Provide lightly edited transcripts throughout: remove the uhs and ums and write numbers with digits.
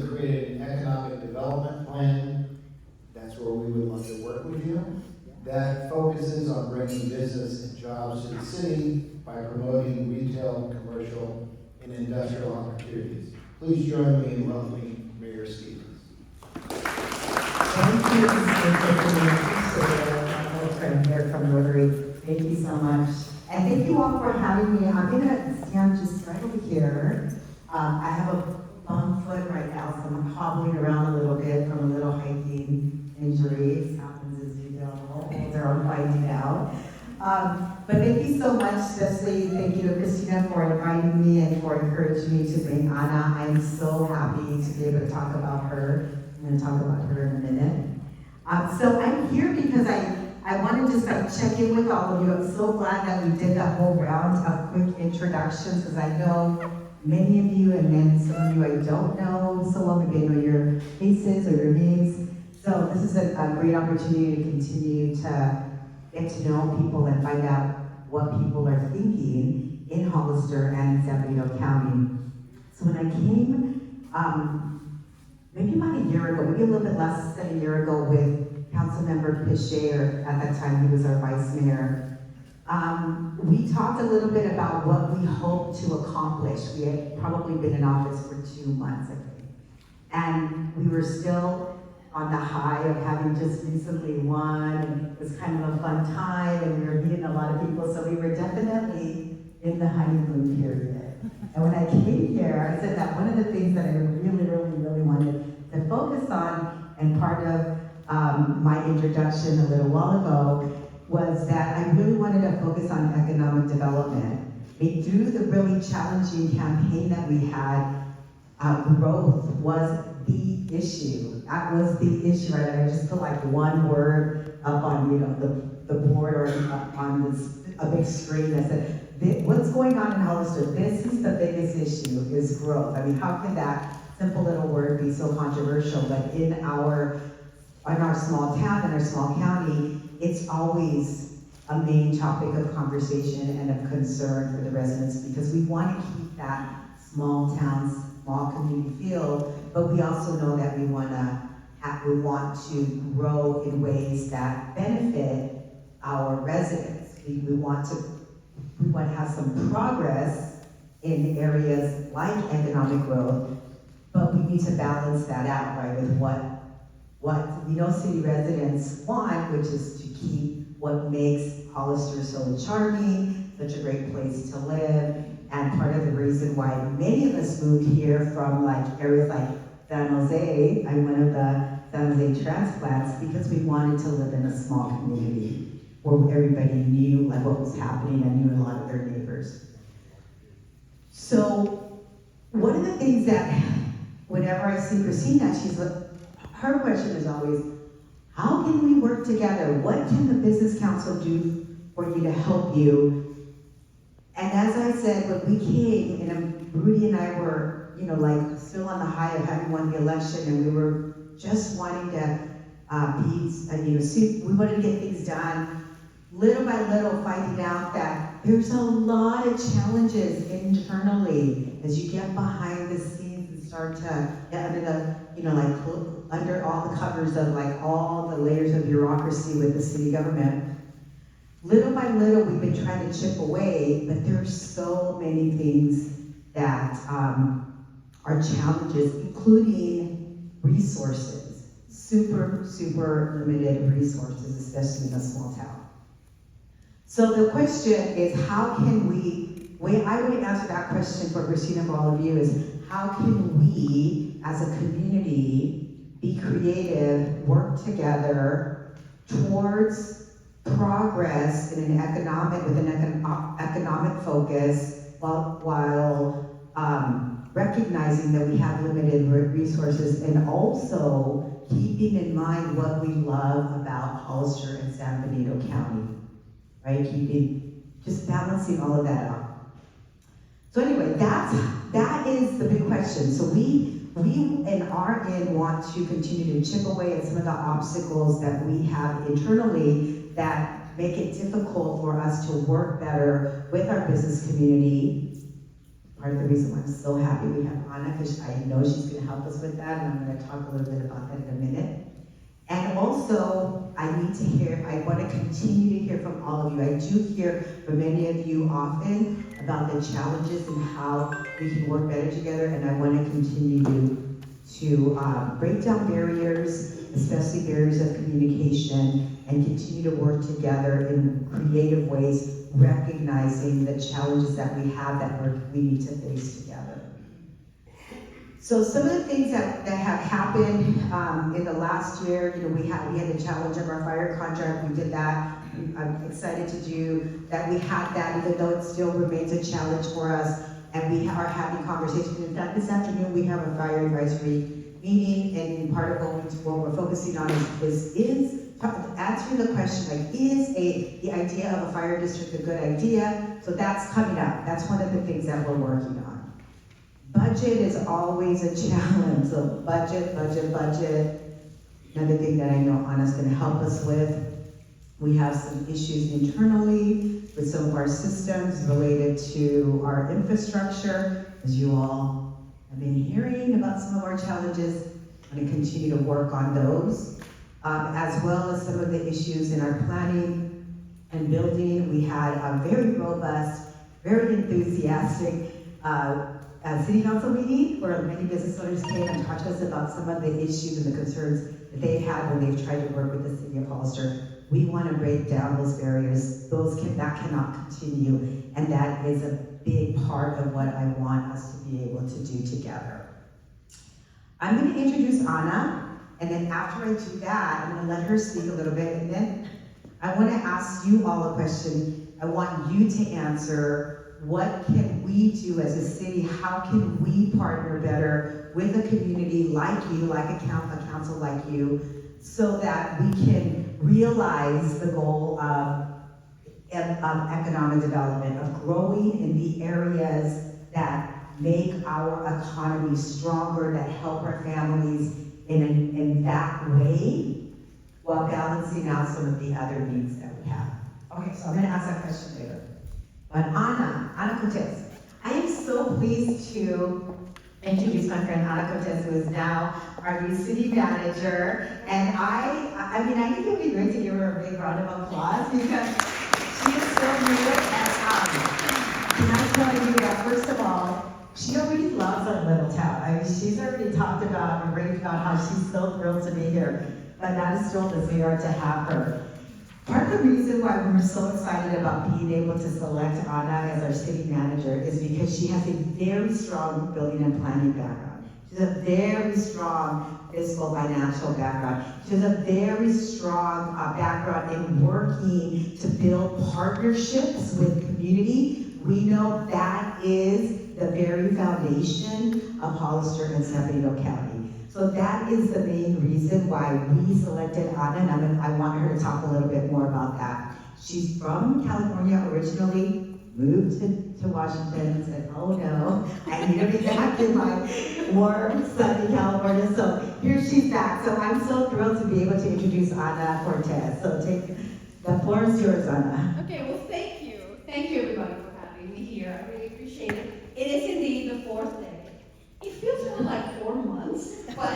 created an economic development plan. That's where we would love to work with you. That focuses on bringing business and jobs to the city by promoting retail, commercial, and industrial opportunities. Please join me in welcoming Mayor Stephens. Thank you, Mr. friend here from Rotary. Thank you so much. And thank you all for having me. I'm gonna stand just right over here. I have a bum foot right now, so I'm hobbling around a little bit from a little hiking injury. It happens as you know, they're on finding out. But thank you so much, especially thank you to Christina for inviting me and for encouraging me to bring Anna. I'm so happy to be able to talk about her. I'm going to talk about her in a minute. So I'm here because I want to just check in with all of you. I'm so glad that we did that whole round of quick introductions because I know many of you and then some of you I don't know so well, maybe I know your faces or your names. So this is a great opportunity to continue to get to know people and find out what people are thinking in Hollister and San Benito County. So when I came, maybe about a year ago, maybe a little bit less than a year ago with Councilmember Piché, at that time he was our vice mayor, we talked a little bit about what we hoped to accomplish. We had probably been in office for 2 months, I think. And we were still on the high of having just recently won, and it was kind of a fun time, and we were meeting a lot of people, so we were definitely in the honeymoon period. And when I came here, I said that one of the things that I really wanted to focus on, and part of my introduction a little while ago, was that I really wanted to focus on economic development. I mean, through the really challenging campaign that we had, growth was the issue. That was the issue, right? I just put like one word up on, the board or on this, a big screen that said, what's going on in Hollister? This is the biggest issue, is growth. I mean, how can that simple little word be so controversial? But in our small town, in our small county, it's always a main topic of conversation and of concern for the residents because we want to keep that small town, small community feel, but we also know that we want to grow in ways that benefit our residents. We want to have some progress in areas like economic growth, but we need to balance that out, right, with what city residents want, which is to keep what makes Hollister so charming, such a great place to live, and part of the reason why many of us moved here from areas like San Jose. I'm one of the San Jose transplants because we wanted to live in a small community where everybody knew what was happening and knew a lot of their neighbors. So one of the things that whenever I see Christina, her question is always, how can we work together? What can the Business Council do for you to help you? And as I said, when we came, and Rudy and I were, still on the high of having won the election, and we were just wanting to we wanted to get things done. Little by little, finding out that there's a lot of challenges internally as you get behind the scenes and start to get under the, under all the covers of all the layers of bureaucracy with the city government. Little by little, we've been trying to chip away, but there's so many things that are challenges, including resources. Super limited resources, especially in a small town. So the question is, how can I would answer that question for Christina and for all of you is, how can we, as a community, be creative, work together towards progress in an economic focus while recognizing that we have limited resources and also keeping in mind what we love about Hollister and San Benito County, right? Just balancing all of that out. So anyway, that is the big question. So we in our end want to continue to chip away at some of the obstacles that we have internally that make it difficult for us to work better with our business community, part of the reason why I'm so happy we have Anna, because I know she's gonna help us with that, and I'm gonna talk a little bit about that in a minute. And also, I want to continue to hear from all of you. I do hear from many of you often about the challenges and how we can work better together, and I want to continue to break down barriers, especially barriers of communication, and continue to work together in creative ways, recognizing the challenges that we have that we need to face together. So some of the things that have happened in the last year, we had the challenge of our fire contract. We did that. I'm excited to do that. We had that, even though it still remains a challenge for us, and we are having conversations. In fact, this afternoon we have a fire advisory meeting, and part of what we're focusing on is answering the question, like, is the idea of a fire district a good idea? So that's coming up. That's one of the things that we're working on. Budget is always a challenge. So budget. Another thing that I know Anna's going to help us with. We have some issues internally with some of our systems related to our infrastructure. As you all have been hearing about some of our challenges, I'm going to continue to work on those. As well as some of the issues in our planning and building. We had a very robust, very enthusiastic city council meeting where many business owners came and talked to us about some of the issues and the concerns that they've had when they've tried to work with the city of Hollister. We want to break down those barriers. That cannot continue, and that is a big part of what I want us to be able to do together. I'm going to introduce Anna, and then after I do that, I'm going to let her speak a little bit, and then I want to ask you all a question. I want you to answer. What can we do as a city? How can we partner better with a community like you, like a council like you, so that we can realize the goal of economic development, of growing in the areas that make our economy stronger, that help our families in that way, while balancing out some of the other needs that we have. Okay, so I'm going to ask that question later. But Ana Cortez, I am so pleased to introduce my friend Ana Cortez, who is now our new city manager. And I think it would be great to give her a big round of applause because she is so new. And can I tell you that, first of all, she already loves our little town. I mean, she's already talked about and raved about how she's so thrilled to be here. But not as thrilled as we are to have her. Part of the reason why we're so excited about being able to select Anna as our city manager is because she has a very strong building and planning background. She has a very strong fiscal financial background. She has a very strong background in working to build partnerships with community. We know that is the very foundation of Hollister and San Benito County. So that is the main reason why we selected Anna, and I want her to talk a little bit more about that. She's from California originally, moved to Washington, and said, oh no, I need to be back in my warm, sunny California. So here she's back. So I'm so thrilled to be able to introduce Ana Cortez. So the floor is yours, Ana. Okay, well thank you. Thank you everybody for having me here. I really appreciate it. It is indeed the fourth day. It feels more like 4 months, but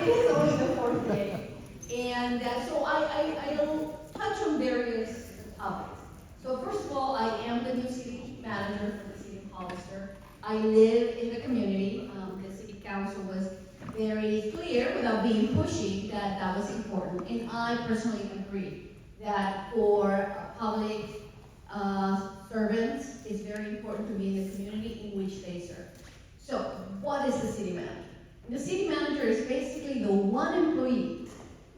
it is only the fourth day. And so I'll touch on various topics. So first of all, I am the new city manager for the city of Hollister. I live in the community. The city council was very clear, without being pushy, that was important. And I personally agree that for public servants, it's very important to be in the community in which they serve. So, what is the city manager? The city manager is basically the one employee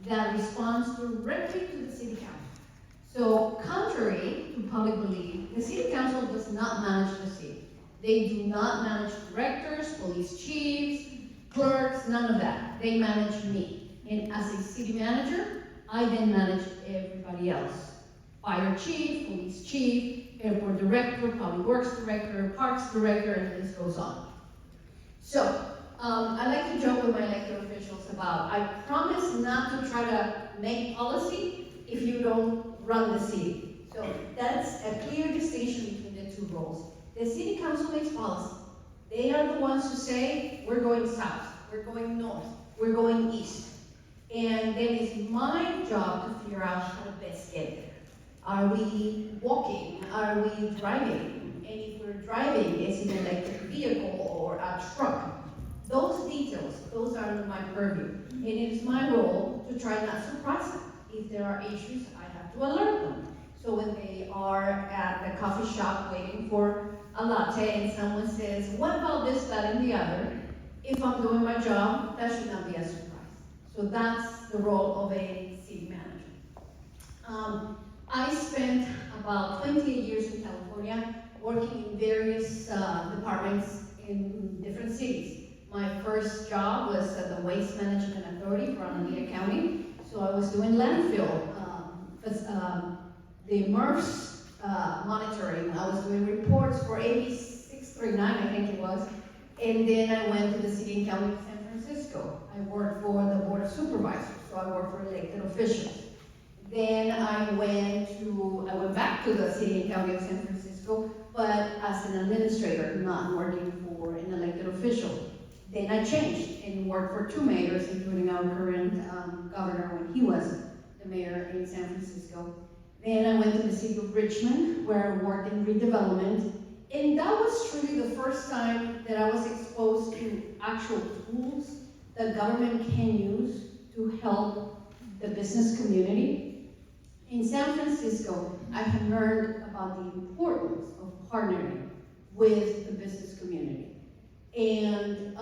that responds directly to the city council. So, contrary to public belief, the city council does not manage the city. They do not manage directors, police chiefs, clerks, none of that. They manage me. And as a city manager, I then manage everybody else. Fire chief, police chief, airport director, public works director, parks director, and the list goes on. So, I like to joke with my elected officials about, I promise not to try to make policy if you don't run the city. So that's a clear distinction between the two roles. The city council makes policy. They are the ones who say, we're going south, we're going north, we're going east. And then it's my job to figure out how to best get there. Are we walking? Are we driving? And if we're driving, it's an electric vehicle or a truck. Those details, those are under my purview. And it is my role to try not to surprise them. If there are issues, I have to alert them. So when they are at the coffee shop waiting for a latte and someone says, what about this, that, and the other? If I'm doing my job, that should not be a surprise. So that's the role of a city manager. I spent about 28 years in California working in various departments in different cities. My first job was at the Waste Management Authority for Alameda County. So I was doing landfill, the MRFs monitoring. I was doing reports for AB 639, I think it was. And then I went to the city and county of San Francisco. I worked for the Board of Supervisors, so I worked for elected officials. Then I went back to the city and county of San Francisco, but as an administrator, not working for an elected official. Then I changed and worked for 2 mayors, including our current governor when he was the mayor in San Francisco. Then I went to the city of Richmond, where I worked in redevelopment. And that was truly the first time that I was exposed to actual tools that government can use to help the business community. In San Francisco, I had learned about the importance of partnering with the business community. And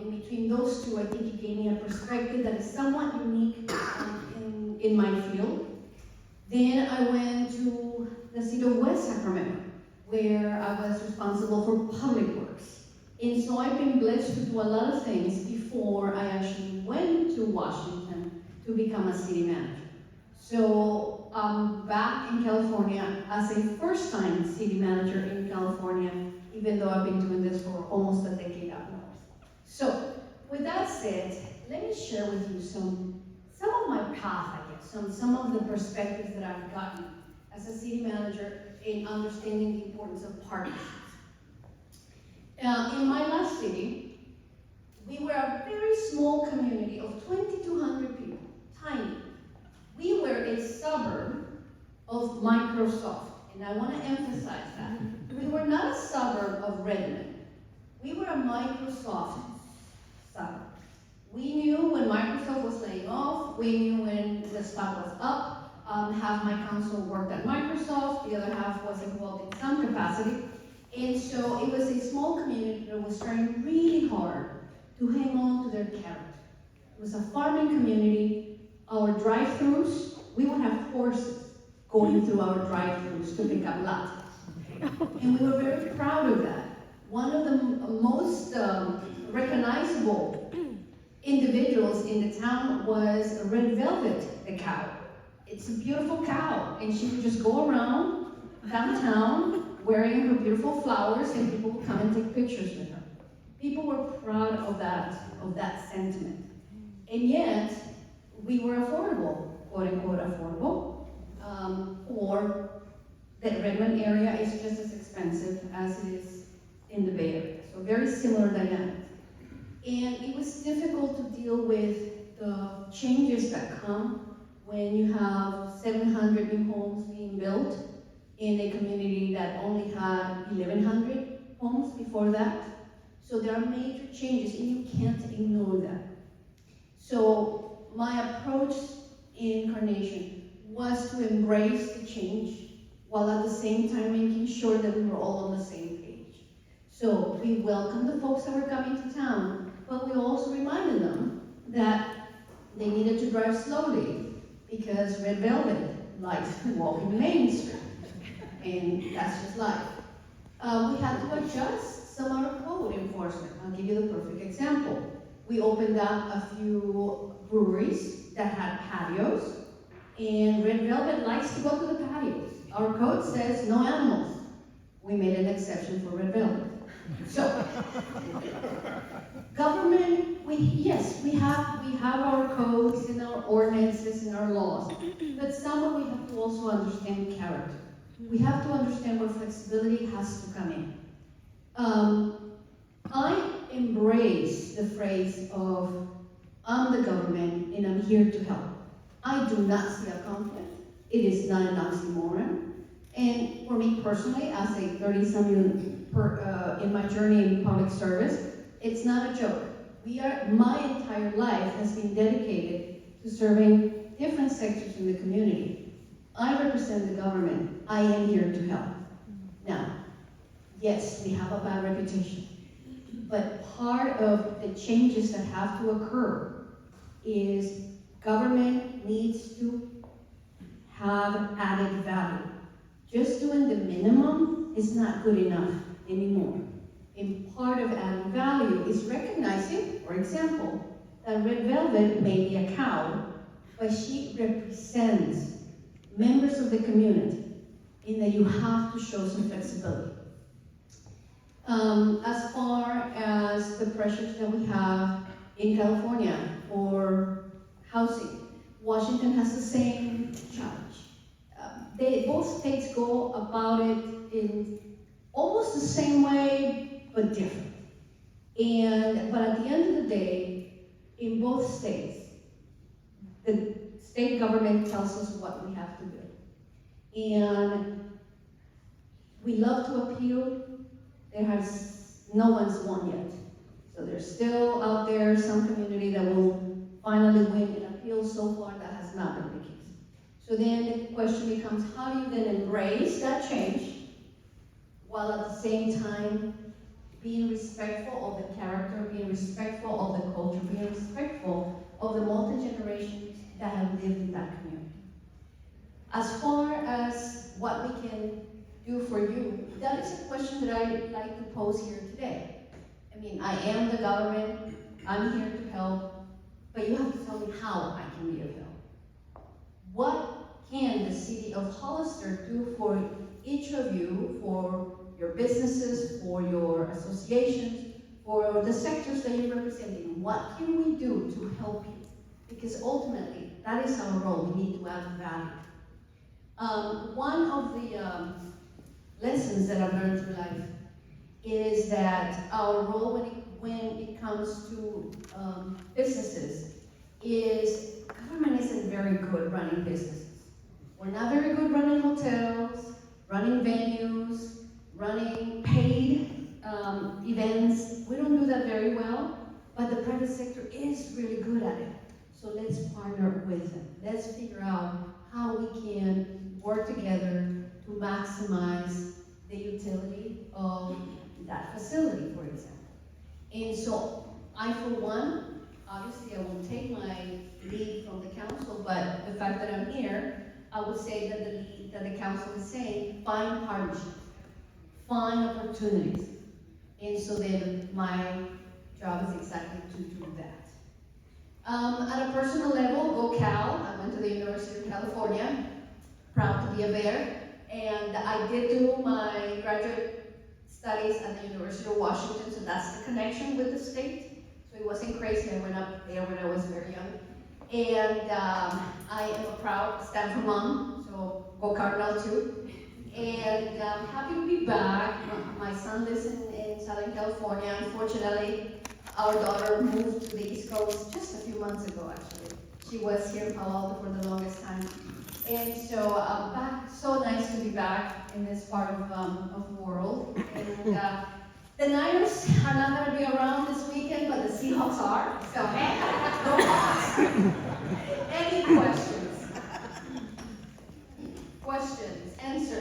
in between those two, I think it gave me a perspective that is somewhat unique in my field. Then I went to the city of West Sacramento, where I was responsible for public works. And so I've been blessed to do a lot of things before I actually went to Washington to become a city manager. So I'm back in California as a first-time city manager in California, even though I've been doing this for almost a decade up north. So with that said, let me share with you some of my path, I guess, some of the perspectives that I've gotten as a city manager in understanding the importance of partnerships. In my last city, we were a very small community of 2,200 people, tiny. We were a suburb of Microsoft, and I want to emphasize that. We were not a suburb of Redmond. We were a Microsoft suburb. We knew when Microsoft was laying off, we knew when the stock was up. Half my council worked at Microsoft, the other half was involved in some capacity. And so it was a small community that was trying really hard to hang on to their character. It was a farming community. Our drive-thrus, we would have horses going through our drive-thrus to pick up latte. And we were very proud of that. One of the most recognizable individuals in the town was Red Velvet, the cow. It's a beautiful cow, and she would just go around downtown wearing her beautiful flowers, and people would come and take pictures with her. People were proud of that sentiment. And yet, we were affordable, quote unquote affordable, or the Redmond area is just as expensive as it is in the Bay Area. So very similar dynamics. And it was difficult to deal with the changes that come when you have 700 new homes being built in a community that only had 1,100 homes before that. So there are major changes, and you can't ignore that. So my approach in Carnation was to embrace the change while at the same time making sure that we were all on the same page. So we welcomed the folks that were coming to town, but we also reminded them that they needed to drive slowly because Red Velvet likes to walk in Main Street, and that's just life. We had to adjust some of our code enforcement. I'll give you the perfect example. We opened up a few breweries that had patios, and Red Velvet likes to go to the patios. Our code says no animals. We made an exception for Red Velvet. So, government, we have our codes and our ordinances and our laws, but somehow we have to also understand character. We have to understand where flexibility has to come in. I embrace the phrase of, I'm the government and I'm here to help. I do not see a conflict. It is not an oxymoron. And for me personally, as a 30-some in my journey in public service, it's not a joke. My entire life has been dedicated to serving different sectors in the community. I represent the government. I am here to help. Now, yes, we have a bad reputation, but part of the changes that have to occur is government needs to have added value. Just doing the minimum is not good enough anymore. And part of adding value is recognizing, for example, that Red Velvet may be a cow, but she represents members of the community, in that you have to show some flexibility. As far as the pressures that we have in California for housing, Washington has the same challenge. Both states go about it in almost the same way, but different. But at the end of the day, in both states, the state government tells us what we have to do. And we love to appeal. No one's won yet. So there's still out there some community that will finally win an appeal. So far, that has not been the case. So then the question becomes, how do you then embrace that change while at the same time being respectful of the character, being respectful of the culture, being respectful of the multi-generations that have lived in that community? As far as what we can do for you, that is a question that I'd like to pose here today. I mean, I am the government, I'm here to help, but you have to tell me how I can be of help. What can the city of Hollister do for each of you, for your businesses, for your associations, for the sectors that you're representing? What can we do to help you? Because ultimately, that is our role. We need to add value. One of the lessons that I've learned through life is that our role when it comes to businesses is government isn't very good running businesses. We're not very good running hotels, running venues, running paid events. We don't do that very well, but the private sector is really good at it. So let's partner with them. Let's figure out how we can work together to maximize the utility of that facility, for example. And so I, for one, obviously I will take my lead from the council, but the fact that I'm here, I would say that the lead that the council is saying, find partnerships, find opportunities. And so then my job is exactly to do that. At a personal level, go Cal. I went to the University of California, proud to be a Bear. And I did do my graduate studies at the University of Washington, so that's the connection with the state. So it wasn't crazy. I went up there when I was very young. And I am a proud Stanford mom, so go Cardinal too. And I'm happy to be back. My son lives in Southern California. Unfortunately, our daughter moved to the East Coast just a few months ago, actually. She was here in Palo Alto for the longest time. And so I'm back. So nice to be back in this part of the world. And the Niners are not going to be around this weekend, but the Seahawks are. So, hey, go Hawks. Any questions? Questions, answers?